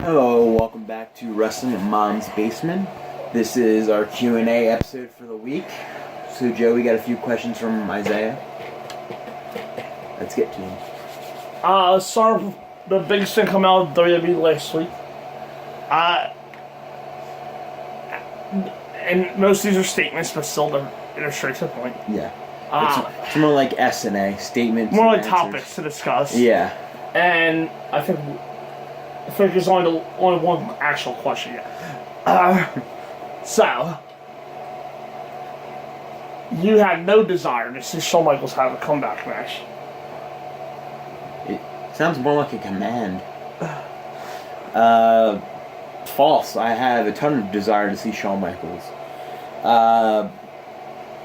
Hello, welcome back to Wrestling at Mom's Basement. This is our Q&A episode for the week. So, Joe, we got a few questions from Isaiah. Let's get to them. Sorry, the biggest thing coming out of WWE last week. And most of these are statements, but still they're straight to the point. Yeah. It's more like S&A, statements. More like topics to discuss. Yeah. And I think there's only one actual question yet. So, you had no desire to see Shawn Michaels have a comeback match. It sounds more like a command. False. I have a ton of desire to see Shawn Michaels.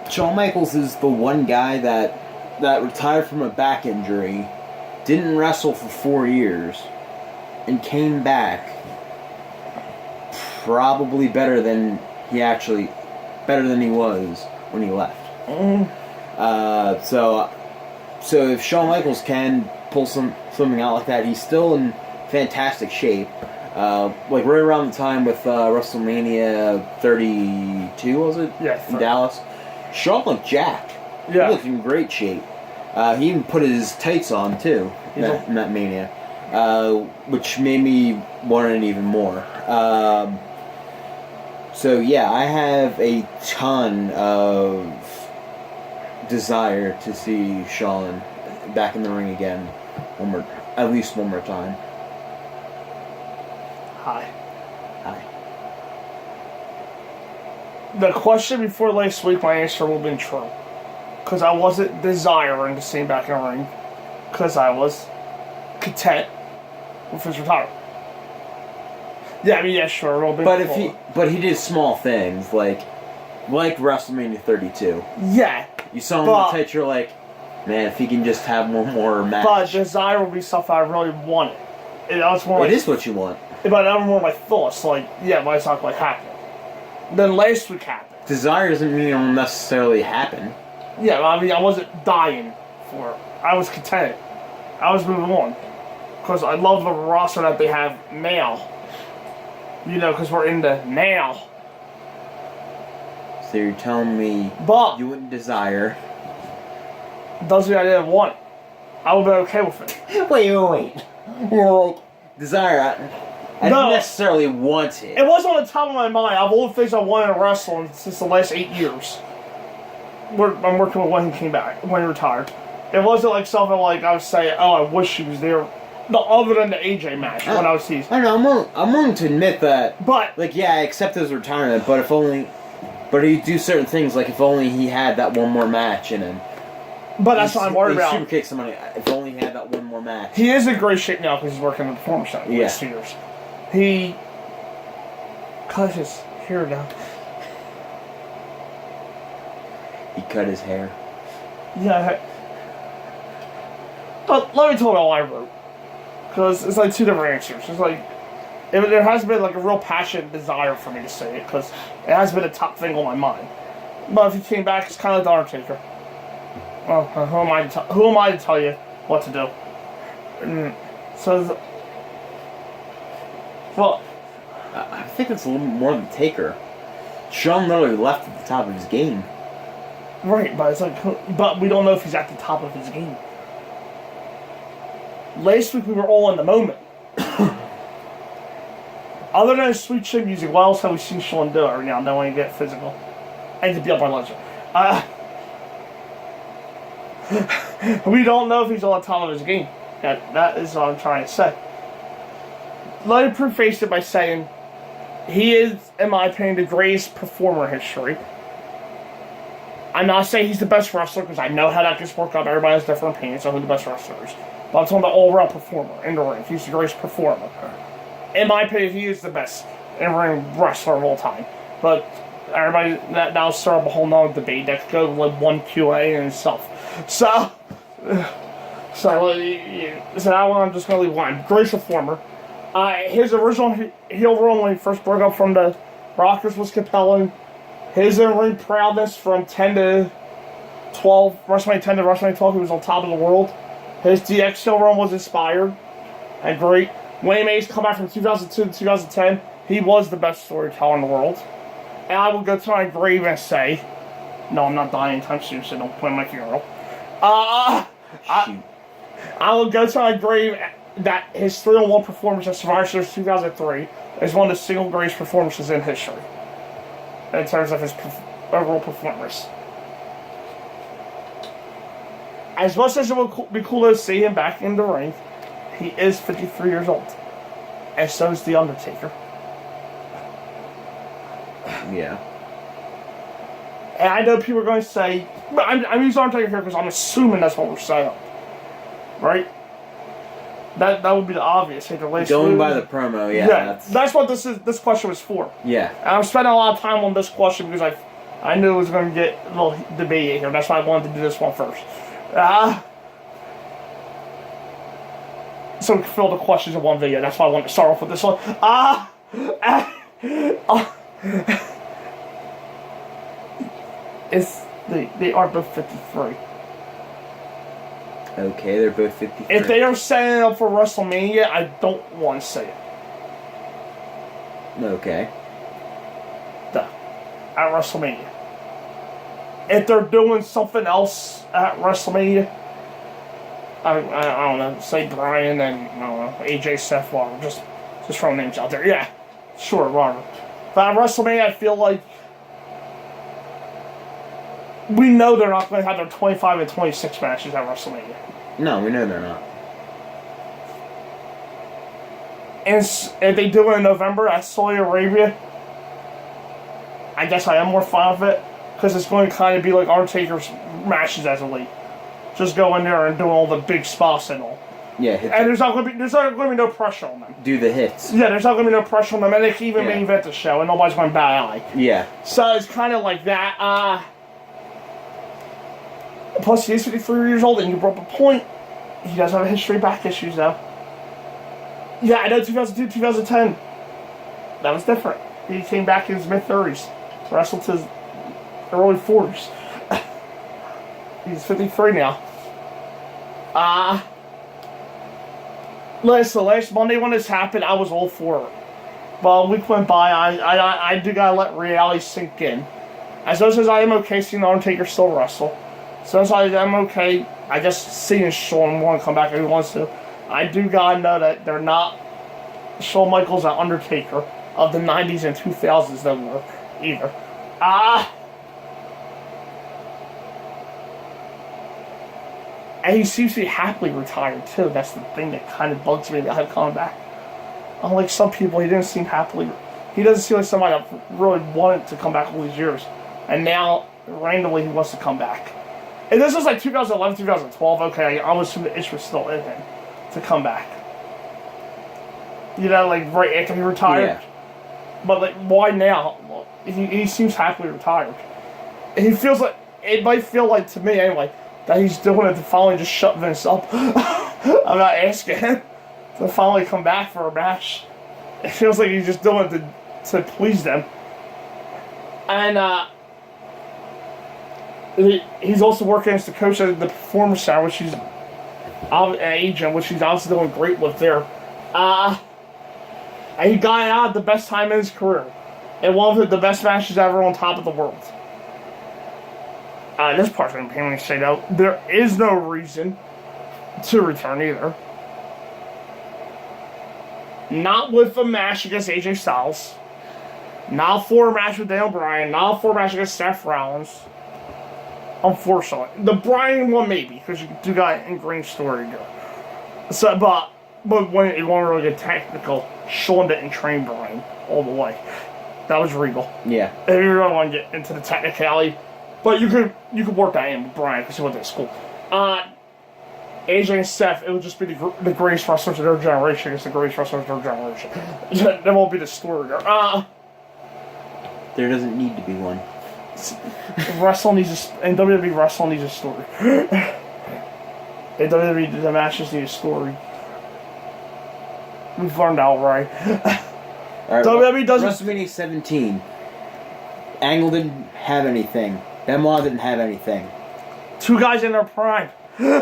Shawn Michaels is the one guy that retired from a back injury, didn't wrestle for 4 years, and came back probably better than he was when he left. So if Shawn Michaels can pull something out like that, he's still in fantastic shape. Like right around the time with WrestleMania 32, was it? Yeah. In Dallas. Shawn looked jacked. Yeah. He looked in great shape. He even put his tights on too in that Mania, which made me want it even more. So yeah, I have a ton of desire to see Shawn back in the ring again, at least one more time. Hi. Hi. The question before last week, my answer would have been true. Because I wasn't desiring to see him back in the ring. Because I was content with his retirement. Yeah, sure. But he did small things like WrestleMania 32. Yeah. You saw him in the tights, you're like, man, if he can just have one more match. But desire would be stuff I really wanted. It is what you want. But that was more my thoughts. Like, yeah, but it's not quite happening. Then last week happened. Desire doesn't mean it'll necessarily happen. Yeah, I mean, I wasn't dying for it. I was content. I was moving on. Because I love the roster that they have now. You know, because we're in the now. So you're telling me but you wouldn't desire. Doesn't mean I didn't want it. I would be okay with it. Wait. You're like, desire, I didn't necessarily want it. It wasn't on the top of my mind. Of all the things I wanted to wrestle since the last 8 years. I'm working with when he came back, when he retired. It wasn't like something like I was saying, oh, I wish he was there. No, other than the AJ match when I was teased. I know, I'm willing to admit that. But like, yeah, I accept his retirement, but he'd do certain things, like if only he had that one more match in him. But that's what I'm worried about. Super kick somebody. If only he had that one more match. He is in great shape now because he's working at the Performance Center the last 2 years. He cut his hair down. He cut his hair. Yeah. But let me tell you all I wrote. Because it's like two different answers. It's like, there has been like a real passionate desire for me to say it, because it has been a top thing on my mind. But if he came back, it's kind of like The Undertaker. Well, who am I to tell you what to do? I think it's a little more than Taker. Shawn literally left at the top of his game. Right, but it's like, but we don't know if he's at the top of his game. Last week we were all in the moment. Other than sweet chin music, what else have we seen Shawn do every now and then when you get physical? And to be up my legend. We don't know if he's on the top of his game. That is what I'm trying to say. Let me preface it by saying he is, in my opinion, the greatest performer in history. I'm not saying he's the best wrestler because I know how that gets worked out. Everybody has different opinions on who the best wrestler is. But I'm talking about all-around performer in the ring. He's the greatest performer. In my opinion, he is the best in-ring wrestler of all time. But everybody that now started up a whole nother debate that could go with one QA in itself. So that one I'm just going to leave one. Greatest performer. His original heel run when he first broke up from the Rockers was compelling. His in-ring proudness from 10 to 12, WrestleMania 10 to WrestleMania 12, he was on top of the world. His DX heel run was inspired and great. Wayne May's comeback from 2002 to 2010, he was the best storyteller in the world. And I will go to my grave and say, no, I'm not dying anytime soon, so don't plan my funeral. I will go to my grave that his 3-on-1 performance at Survivor Series 2003 is one of the single greatest performances in history. In terms of his overall performance. As much as it would be cool to see him back in the ring, he is 53 years old. And so is The Undertaker. Yeah. And I know people are going to say, I'm using Undertaker here because I'm assuming that's what we're saying. Right? That would be the obvious. Going by the promo, yeah. That's what this question was for. Yeah. And I'm spending a lot of time on this question because I knew it was going to get a little debate here. That's why I wanted to do this one first. So we can fill the questions in one video. That's why I wanted to start off with this one. They are both 53. Okay, they're both 53. If they are setting up for WrestleMania, I don't want to say it. Okay. At WrestleMania. If they're doing something else at WrestleMania, I don't know, say Brian and, I don't know, AJ, Seth, whatever, just throw names out there. Yeah, sure, whatever. But at WrestleMania, I feel like we know they're not going to have their 25 and 26 matches at WrestleMania. No, we know they're not. And if they do it in November at Saudi Arabia, I guess I am more fond of it, because it's going to kind of be like Undertaker's matches as Elite. Just go in there and do all the big spots and all. Yeah, and there's not going to be no pressure on them. Do the hits. Yeah, there's not going to be no pressure on them, and they can even main event the show, and nobody's going to bat an eye. Yeah. So it's kind of like that. Plus, he is 53 years old, and you brought up a point. He does have a history of back issues, though. Yeah, I know 2002, 2010. That was different. He came back in his mid-30s. Wrestled to his early 40s. He's 53 now. Last Monday when this happened, I was all for it. But a week went by, I do gotta let reality sink in. As much as I am okay seeing The Undertaker still wrestle, since I am okay, I guess, seeing Shawn want to come back if he wants to, I do gotta know that they're not Shawn Michaels and Undertaker of the 90s and 2000s that were either. And he seems to be happily retired too. That's the thing that kind of bugs me about him coming back. Unlike some people, he doesn't seem happily. He doesn't seem like somebody that really wanted to come back all these years, and now randomly he wants to come back. And this was like 2011, 2012. Okay, I was assuming the itch was still in him to come back. You know, like right after he retired. Yeah. But like, why now? Well, he seems happily retired. And he feels like it might feel like to me anyway that he's doing it to finally just shut Vince up. I'm not asking him to finally come back for a match. It feels like he's just doing it to please them. And he's also working as the coach of the Performance Center, which he's an agent, which he's obviously doing great with there. And he got out at the best time in his career. And one of the best matches ever on top of the world. This part's going to pain me to say though. There is no reason to return either. Not with a match against AJ Styles. Not for a match with Daniel Bryan. Not for a match against Seth Rollins. Unfortunately. The Bryan one maybe, because you do got an ingrained story to go. So, but when you want to really get technical, Shawn didn't train Bryan all the way. That was Regal. Yeah. If you really want to get into the technicality. But you could work that in with Bryan because he went to school. AJ and Seth, it would just be the greatest wrestlers of their generation against the greatest wrestlers of their generation. That won't be the story there. There doesn't need to be one. Wrestling needs and WWE wrestling needs a story. And WWE the matches need a story. We've learned outright. Alright, WWE doesn't. WrestleMania 17. Angle didn't have anything. Benoit didn't have anything. Two guys in their prime. No,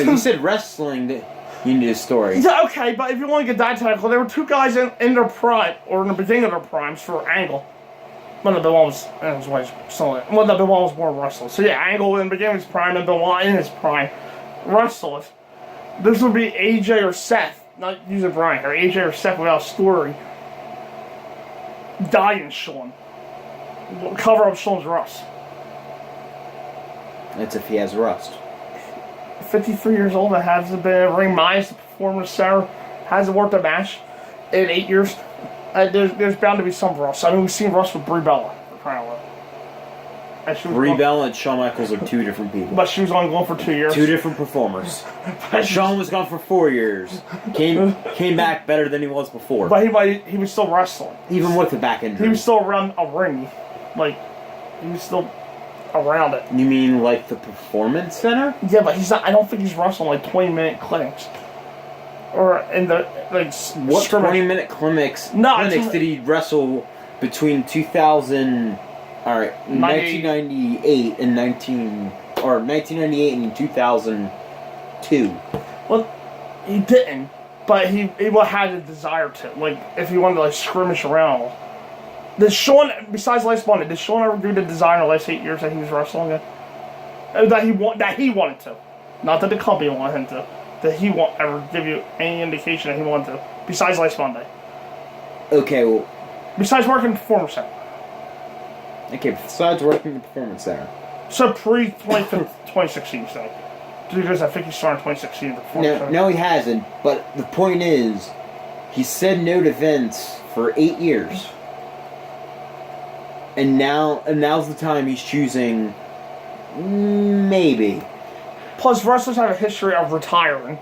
you said wrestling. You need a story. Yeah, okay, but if you want to get that technical, there were two guys in their prime, or in the beginning of their primes for Angle. One of the one was more wrestlers. So yeah, Angle in the beginning of his prime and Benoit in his prime wrestlers. This would be AJ or Seth, not using Brian here. AJ or Seth without story. Dying Shawn. Cover up Shawn's rust. That's if he has rust. 53 years old and hasn't been ring minus the performance center, hasn't worked a match in 8 years. There's bound to be some rust. I mean, we've seen rust with Brie Bella. Brie Bella and Shawn Michaels are two different people. But she was only gone for 2 years. Two different performers. Shawn was gone for 4 years. Came back better than he was before. But he was still wrestling. Even with the back injury. He was still around a ring. Like, he was still around it. You mean like the Performance Center? Yeah, but he's not. I don't think he's wrestling like 20-minute clinics. Or in the like. What 20-minute clinics? No, clinics did he wrestle between 2000? All right, 1998 and 1998 and 2002. Well, he didn't, but he had a desire to. Like, if he wanted to like skirmish around. Did Shawn, besides last Monday, did Shawn ever do the desire in the last 8 years that he was wrestling it? That he wanted to, not that the company wanted him to. That he ever give you any indication that he wanted to, besides last Monday. Okay, well. Besides working in the Performance Center. Okay, besides working in the Performance Center. So pre-2016, so. Because I think he started in 2016 in the Performance Center. No, he hasn't. But the point is, he said no to Vince for 8 years. And now's the time he's choosing. Maybe. Plus, wrestlers have a history of retiring.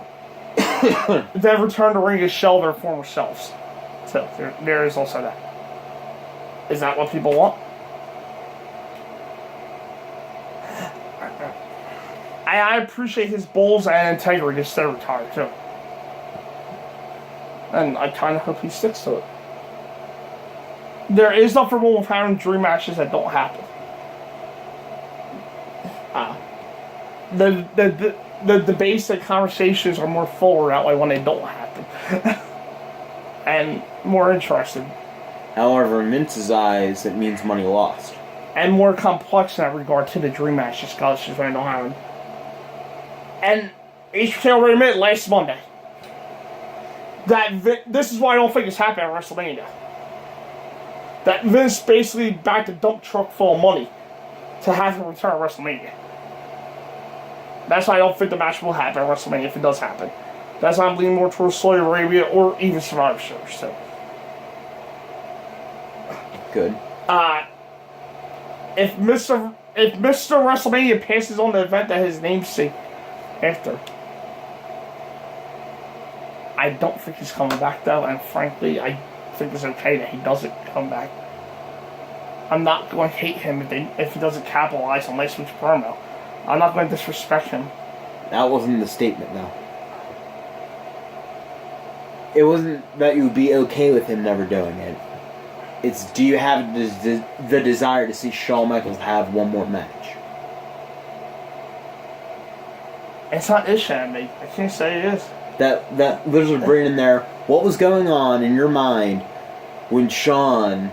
They've returned to ring to shell their former selves. So there is also that. Is that what people want? I appreciate his balls and integrity to stay retired too, and I kind of hope he sticks to it. There is nothing wrong with having dream matches that don't happen. The basic conversations are more fuller that way when they don't happen, and more interesting. However, in Vince's eyes, it means money lost, and more complex in that regard to the dream matches because when they don't happen. And HBK already admitted last Monday that this is why I don't think it's happening at WrestleMania. That Vince basically backed a dump truck full of money to have him return at WrestleMania. That's why I don't think the match will happen at WrestleMania if it does happen. That's why I'm leaning more towards Saudi Arabia or even Survivor Series. So. Good. If Mr. WrestleMania passes on the event that his namesake after, I don't think he's coming back though, and frankly, I think it's okay that he doesn't come back. I'm not going to hate him if he doesn't capitalize on last week's promo. I'm not going to disrespect him. That wasn't the statement, though. It wasn't that you would be okay with him never doing it. It's, do you have the desire to see Shawn Michaels have one more match? It's not ish at me. I can't say it is. That literally bringing in there, what was going on in your mind when Shawn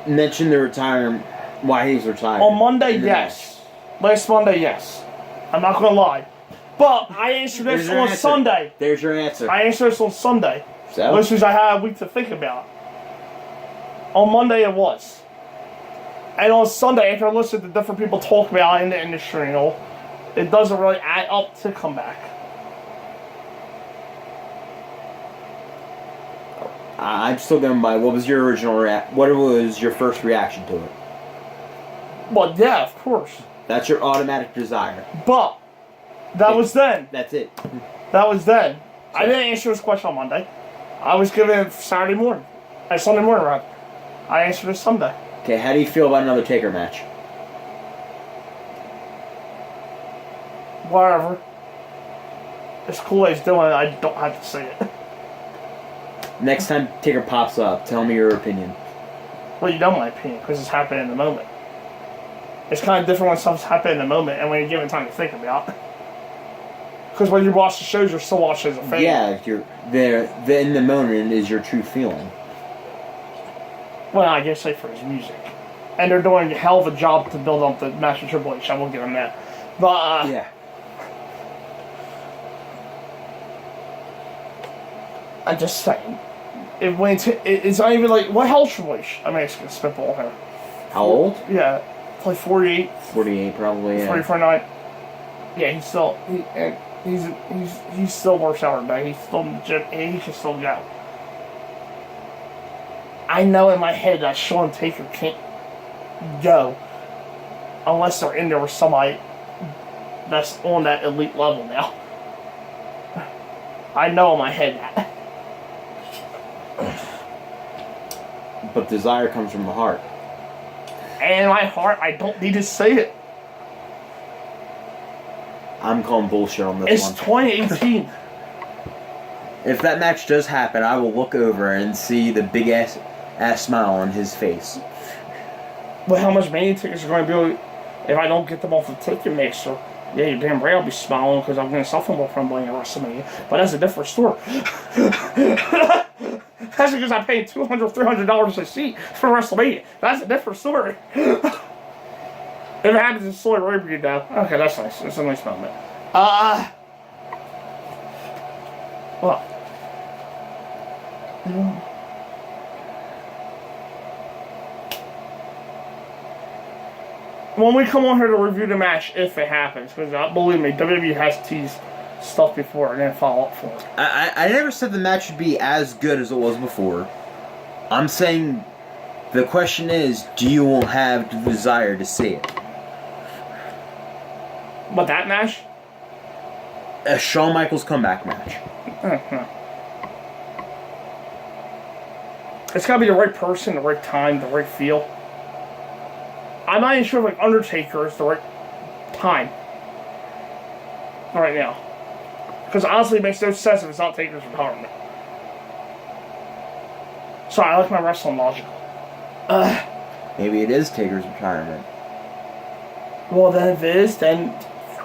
mentioned the retirement, why he's retiring? On Monday, yes. Last Monday, yes. I'm not going to lie. But I answered this on Sunday. There's your answer. I answered this on Sunday. So? Listeners, I had a week to think about. On Monday, it was. And on Sunday, after I listened to different people talk about it in the industry and all, it doesn't really add up to come back. I'm still going by, what was your original what was your first reaction to it? Well, yeah, of course. That's your automatic desire. But, that was then. That's it. That was then. So, I didn't answer this question on Monday. I was given it Saturday morning. Sunday morning, rather. I answered it Sunday. Okay, how do you feel about another Taker match? Whatever. As cool as he's doing it, I don't have to say it. Next time Taker pops up, tell me your opinion. Well, you know my opinion, because it's happening in the moment. It's kind of different when something's happening in the moment and when you're given time to think about it. Because when you watch the shows, you're still watching as a fan. Yeah, you're there. In the moment is your true feeling. Well, I guess for his music. And they're doing a hell of a job to build up the match with Triple H. I will give them that. But, yeah. I'm just saying. It's not even like, what hell Triple H? I'm asking spitball here. How old? Yeah. Like 48. 48 probably, yeah. 49. Yeah, he still works out every day. He's still in the gym, and he can still go. I know in my head that Shawn Taker can't go unless they're in there with somebody that's on that elite level now. I know in my head that. But desire comes from the heart. And in my heart, I don't need to say it. I'm calling bullshit on this one. It's 2018. If that match does happen, I will look over and see the big ass smile on his face. But how much Mania tickets are going to be if I don't get them off the Ticketmaster? Yeah, you're damn right I'll be smiling because I'm going to suffer more from playing WrestleMania. But that's a different story. That's because I paid $200, $300 a seat for WrestleMania. That's a different story. If it happens in Saudi Arabia, though, okay, that's nice. That's a nice moment. Well. When we come on here to review the match, if it happens, because believe me, WWE has teased stuff before and then follow up for it. I never said the match should be as good as it was before. I'm saying the question is, do you have the desire to see it? But that match? A Shawn Michaels comeback match. It's gotta be the right person, the right time, the right feel. I'm not even sure if like Undertaker is the right time right now. Because honestly, it makes no sense if it's not Taker's retirement. Sorry, I like my wrestling logical. Maybe it is Taker's retirement. Well, then if it is, then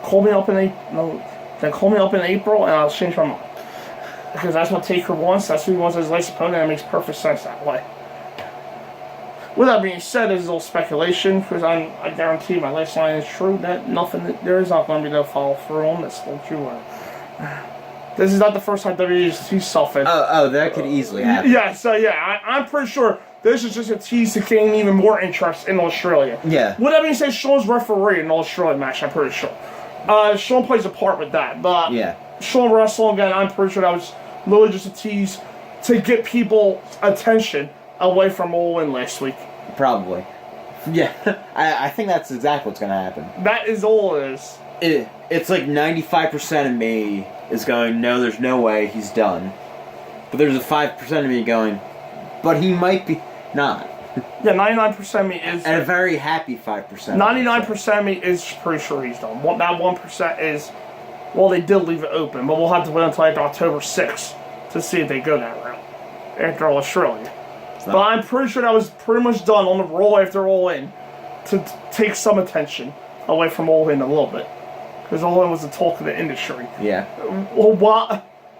call me up in April. Then call me up in April, and I'll change my mind. Because that's what Taker wants. That's who he wants as his last opponent. And it makes perfect sense that way. With that being said, there's a little speculation, because I guarantee my last line is true, that there is not going to be no follow through on this. Don't you worry. This is not the first time WWE's teased something. Oh, that could easily happen. Yeah, so yeah, I'm pretty sure this is just a tease to gain even more interest in Australia. Yeah. With that being said, Shawn's referee in the Australian match, I'm pretty sure. Shawn plays a part with that, but yeah. Shawn wrestling again, I'm pretty sure that was literally just a tease to get people's attention away from All In last week. Probably. Yeah, I think that's exactly what's going to happen. That is all it is. It's like 95% of me is going, no, there's no way he's done. But there's a 5% of me going, but he might be not. Yeah, 99% of me is... And a very happy 5%. 99% of me is pretty sure he's done. That 1% is... Well, they did leave it open, but we'll have to wait until after October 6th to see if they go that route. After Australia. But I'm pretty sure that was pretty much done on the roll after All In to take some attention away from All In a little bit. Because All In was the talk of the industry. Yeah. Well,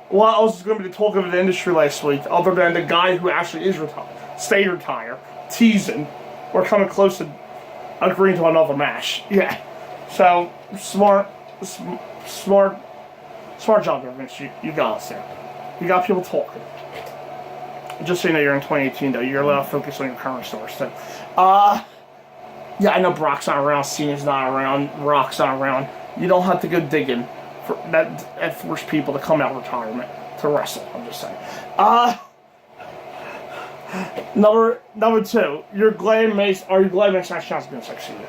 what else is going to be the talk of the industry last week other than the guy who actually is retired, stayed retired, teasing, or coming close to agreeing to another match? Yeah. So, smart job there, Vince. You got us there. You got people talking. Just so you know, you're in 2018, though. You're allowed to focus on your current stores, so. Yeah, I know Brock's not around, Cena's not around, Rock's not around. You don't have to go digging for that force people to come out of retirement to wrestle, I'm just saying. Number 2, are you glad Mace Champion's been succeeded?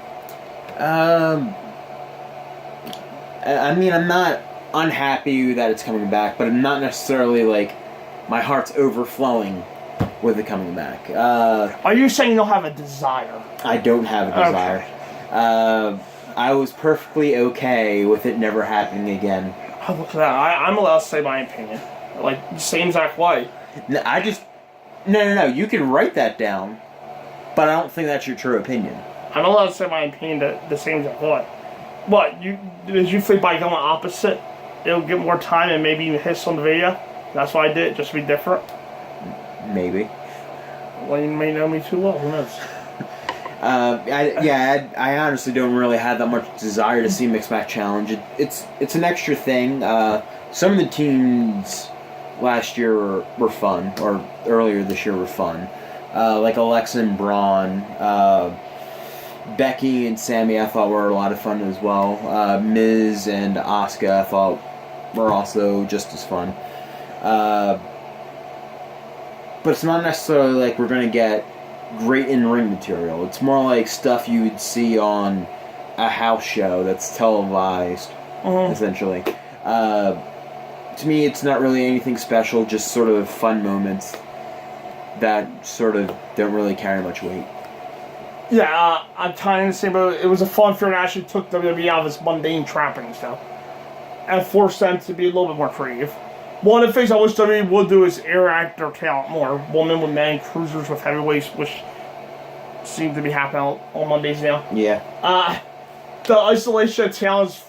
I mean, I'm not unhappy that it's coming back, but I'm not necessarily like my heart's overflowing with it coming back. Are you saying you don't have a desire? I don't have a desire. Okay. I was perfectly okay with it never happening again. Oh, look at that. I'm allowed to say my opinion. Like, same exact way. No, you can write that down, but I don't think that's your true opinion. I'm allowed to say my opinion the same exact way. What, did you think by going opposite it'll get more time and maybe even hits on the video. That's why I did it, just to be different. Maybe. Well, you may know me too well. Who knows? I honestly don't really have that much desire to see Mixed Match Challenge. It's an extra thing. Some of the teams last year were fun, or earlier this year were fun. Like Alexa and Braun, Becky and Sammy I thought were a lot of fun as well. Miz and Asuka I thought were also just as fun. But it's not necessarily like we're going to get great in-ring material. It's more like stuff you would see on a house show that's televised, essentially. To me, it's not really anything special, just sort of fun moments that sort of don't really carry much weight. Yeah, I'm kind of the same, but it was a fun fair that actually took WWE out of its mundane trappings, though, and forced them to be a little bit more creative. One of the things I wish WWE would do is interact their talent more. Women with men, cruisers with heavyweights, which seem to be happening on Mondays now. Yeah. The isolation of talent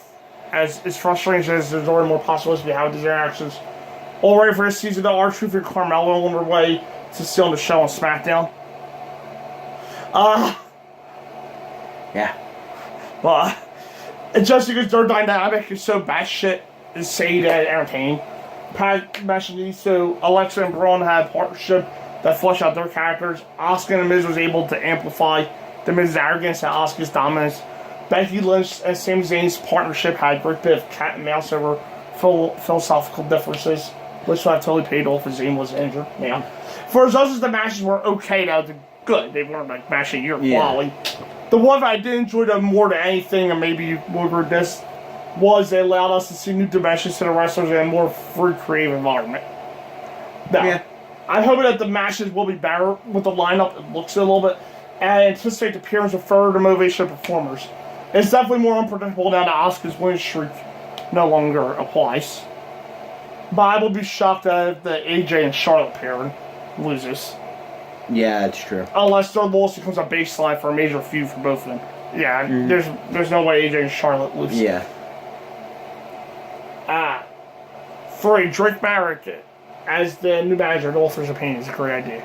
as frustrating as there's already more possibilities to have these interactions. Already for this season, the R-Truth and Carmelo on their way to steal the show on SmackDown. Yeah. But just because their dynamic is so batshit insane and entertaining. Pat mentioned so Alexa and Braun had a partnership that fleshed out their characters. Asuka and Miz was able to amplify the Miz's arrogance and Asuka's dominance. Becky Lynch and Sami Zayn's partnership had a great bit of cat and mouse over philosophical differences, which would have totally paid off if Zayn was injured. Yeah. For as much as the matches were okay, now they're good. They weren't like matching your quality. The one that I did enjoy them more than anything, and maybe you would read this, was they allowed us to see new dimensions to the wrestlers in a more free, creative environment. Now, yeah. I'm hoping that the matches will be better with the lineup. It looks a little bit, and I anticipate the appearance of further motivation performers. It's definitely more unpredictable now that Asuka's winning streak no longer applies. But I would be shocked that the AJ and Charlotte pairing loses. Yeah, that's true. Unless their loss becomes a baseline for a major feud for both of them. Yeah, there's no way AJ and Charlotte lose. Yeah. For a Drake Maverick as the new manager, the author's opinion is a great idea.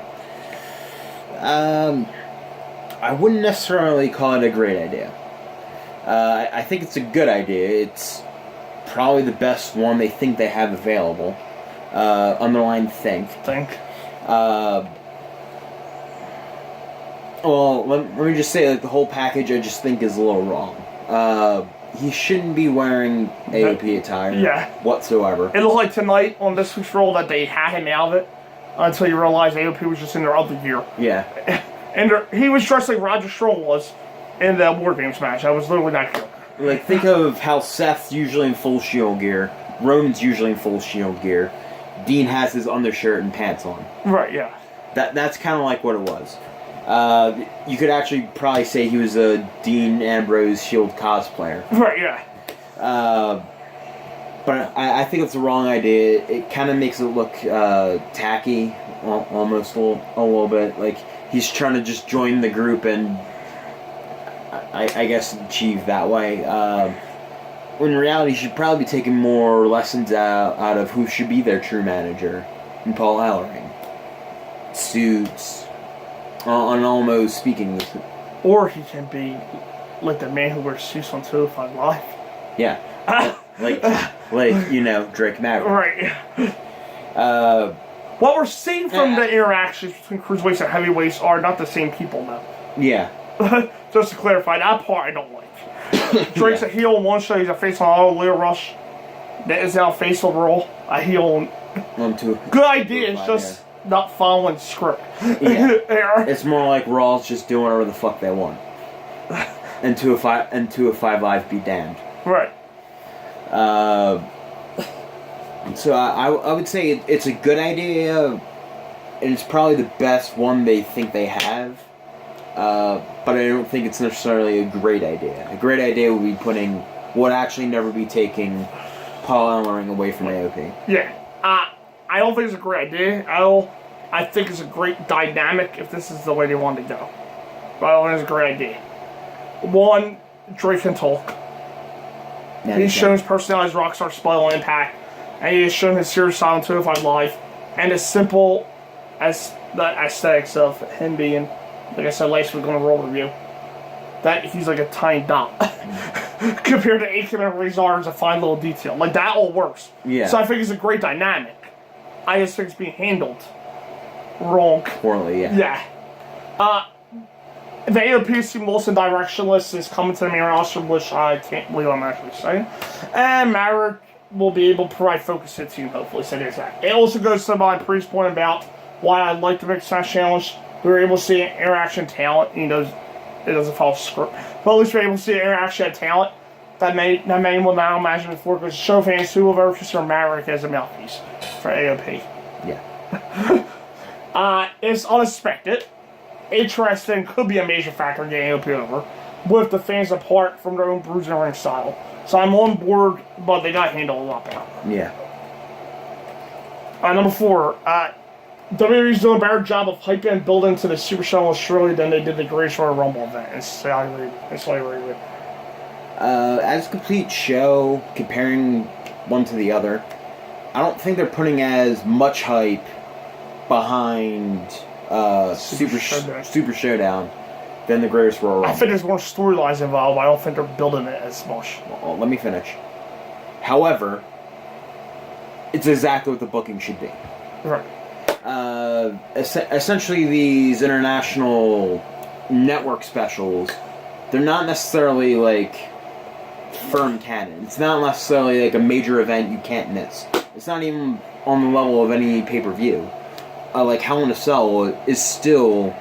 I wouldn't necessarily call it a great idea. I think it's a good idea. It's probably the best one they think they have available. Underline think. Well, let me just say, like, the whole package I just think is a little wrong. He shouldn't be wearing AOP attire whatsoever. It looked like tonight on this week's Raw that they had him out of it until you realize AOP was just in their other gear. Yeah. And he was dressed like Roger Strong was in the War Games match. I was literally that gear. Like, think of how Seth's usually in full Shield gear, Roman's usually in full Shield gear, Dean has his undershirt and pants on. Right, yeah. That's kind of like what it was. You could actually probably say he was a Dean Ambrose Shield cosplayer. Right, yeah. But I think it's the wrong idea. It kind of makes it look tacky, almost a little bit. Like, he's trying to just join the group and, I guess, achieve that way. When in reality, he should probably be taking more lessons out of who should be their true manager, and Paul Ellering. Suits. On almost speaking. Or he can be like the man who wears suits on 205 Live. Yeah. like, you know, Drake Maverick. Right. What we're seeing from the interactions between cruiserweights and heavyweights are not the same people now. Yeah. Just to clarify, that part I don't like. Drake's a heel on one show, he's a face on Leo Rush. That is now face overall. A heel on two. Good idea, it's just not following script. Yeah. It's more like Raw's just doing whatever the fuck they want. And 205 Live be damned. Right. So I would say it's a good idea, and it's probably the best one they think they have. But I don't think it's necessarily a great idea. A great idea would actually never be taking Paul Ellering away from AOP. Yeah. I don't think it's a great idea. I think it's a great dynamic if this is the way they want to go. But I don't think it's a great idea. One, Drake can talk. He's shown his personality as Rockstar Spoil Impact, and he has shown his serious side on 205 Live, and as simple as the aesthetics of him being, like I said last week on the Roll Review, that he's like a tiny dot compared to Aiken and Razor is a fine little detail. Like, that all works. Yeah. So I think it's a great dynamic. I just think it's being handled wrong. Poorly, yeah. Yeah. The AOP Team Wilson directionless is coming to the main roster, which I can't believe I'm actually saying. And Maverick will be able to provide focus to the team, hopefully. So there's that. It also goes to my previous point about why I like the Mixed Match Challenge. We were able to see interaction talent. It doesn't follow script. But at least we're able to see interaction and talent that many will now imagine before, because show fans who will ever consider Maverick as a mouthpiece for AOP. Yeah. It's unexpected. Interesting, could be a major factor in getting AOP over, with the fans apart from their own bruising ring style. So I'm on board, but they got handled a lot better. Yeah. Number 4, WWE's doing a better job of hyping and building to the Super Show in Australia than they did the Greatest Royal Rumble event. It's what I agree with. As a complete show, comparing one to the other, I don't think they're putting as much hype behind Super Showdown than the Greatest Royal Rumble. I think there's more storylines involved, but I don't think they're building it as much. Well, let me finish. However, it's exactly what the booking should be. Right. Essentially, these international network specials, they're not necessarily like firm canon. It's not necessarily like a major event you can't miss. It's not even on the level of any pay-per-view. Like Hell in a Cell is still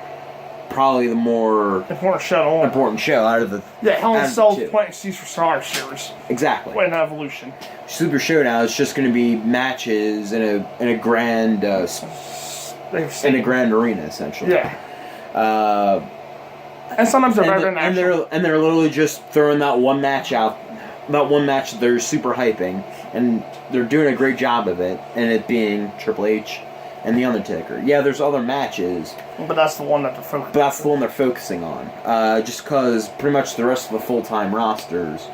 probably the more important show out of the Hell in a Cell is playing Caesar Star series. Exactly. When Evolution. Super Showdown is just going to be matches in a grand arena, essentially. Yeah. And sometimes they're better than and they're literally just throwing that one match out, that one match that they're super hyping, and they're doing a great job of it, and it being Triple H and The Undertaker. Yeah, there's other matches, but that's the one that they're focusing on. Just because pretty much the rest of the full-time rosters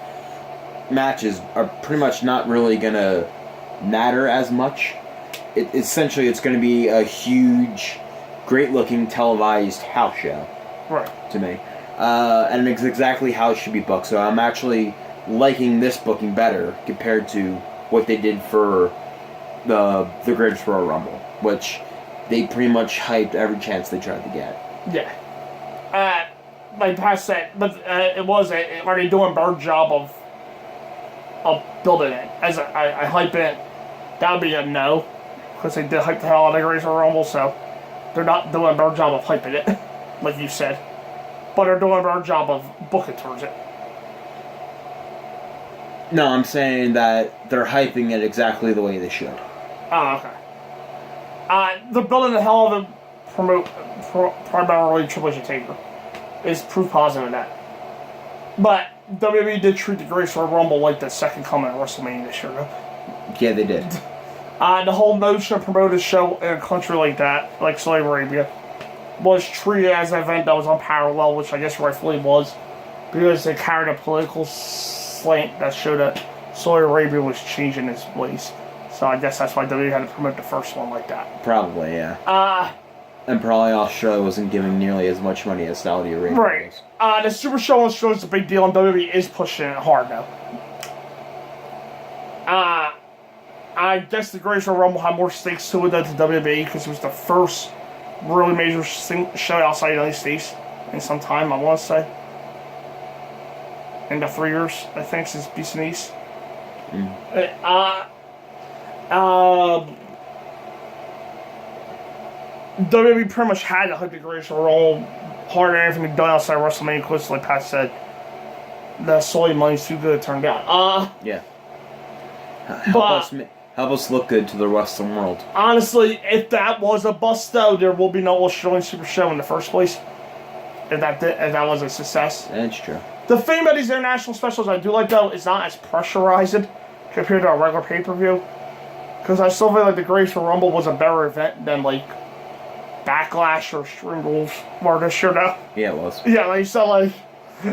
matches are pretty much not really gonna matter as much. Essentially, it's going to be a huge, great-looking televised house show. Right. To me. And it's exactly how it should be booked. So I'm actually liking this booking better compared to what they did for the Greatest Royal Rumble, which they pretty much hyped every chance they tried to get. Yeah. Like Pat said, but are they doing a better job of building it? As I hype it, that would be a no, because they did hype the hell out of the Greatest Royal Rumble, so they're not doing a better job of hyping it, like you said. But they're doing a better job of booking towards it. No, I'm saying that they're hyping it exactly the way they should. Oh, okay. They're building the hell of a primarily Triple H and Taker. Is proof positive of that. But WWE did treat the Greatest Royal Rumble like the second coming of WrestleMania this year, though. Yeah, they did. The whole notion of promoting a show in a country like that, like Saudi Arabia, was treated as an event that was unparalleled, which I guess rightfully was, because they carried a political slant that showed that Saudi Arabia was changing its ways. So I guess that's why WWE had to promote the first one like that. Probably, yeah. And probably Australia wasn't giving nearly as much money as Saudi Arabia was. Right. The Super Show in Australia is a big deal, and WWE is pushing it hard now. I guess the Greatest Royal Rumble had more stakes to it than the WWE, because it was the first really major show outside the United States in some time, I want to say. In the 3 years, I think, since Beast and East. WWE pretty much had to hype the Greatest Royal Rumble harder than anything done outside WrestleMania, because, like Pat said, the Saudi money's too good, it turned out. Yeah. Help us look good to the Western world. Honestly, if that was a bust, though, there will be no Australian Super Show in the first place. If that was a success. That's true. The thing about these international specials I do like, though, is not as pressurizing compared to a regular pay-per-view. Because I still feel like the Greatest Royal Rumble was a better event than, like, Backlash or Extreme Rules were this year now. Yeah, it was. Yeah, like, so, like... so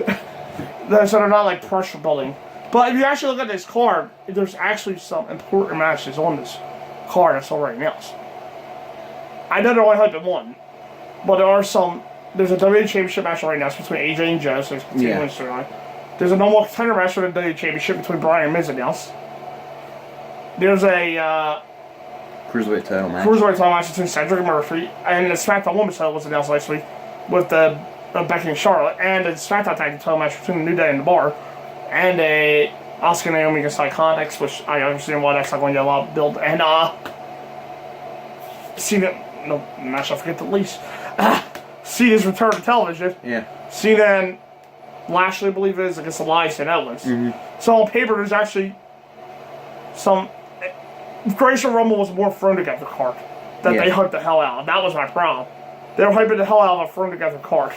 they're not, like, pressure building. But if you actually look at this card, there's actually some important matches on this card that's already announced. I know they're only hyping one, but there are some. There's a WWE Championship match right now between AJ and Joe, so it's continuing storyline. There's a normal contender match for the WWE Championship between Bryan and Miz announced. There's a Cruiserweight title match. Cruiserweight title match between Cedric and Murphy, and the SmackDown Women's title was announced last week with the Becky and Charlotte, and the SmackDown Tag Team title match between the New Day and the Bar, and a Asuka and Naomi against Iconics, which I understand why that's not going to get a lot of build, and match I forget the least. Cena's return to television. Yeah. Cena and Lashley, I believe, is against Elias and Owens. Mm-hmm. So on paper, there's actually some. Grace and Rumble was more thrown together card that they hyped the hell out of. That was my problem. They were hyping the hell out of a thrown together card.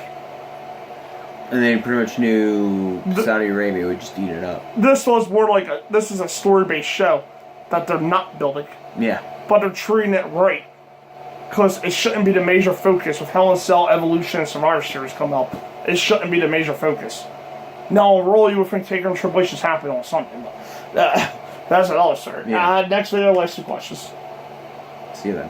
And they pretty much knew Saudi Arabia would just eat it up. This was more like this is a story based show that they're not building. Yeah. But they're treating it right. Because it shouldn't be the major focus with Hell in a Cell, Evolution, and Survivor Series come up. It shouldn't be the major focus. Now, Raw, you would think Taker and Triple H is happening on something, but that's another story. Yeah. Next video, let's do questions. See you then.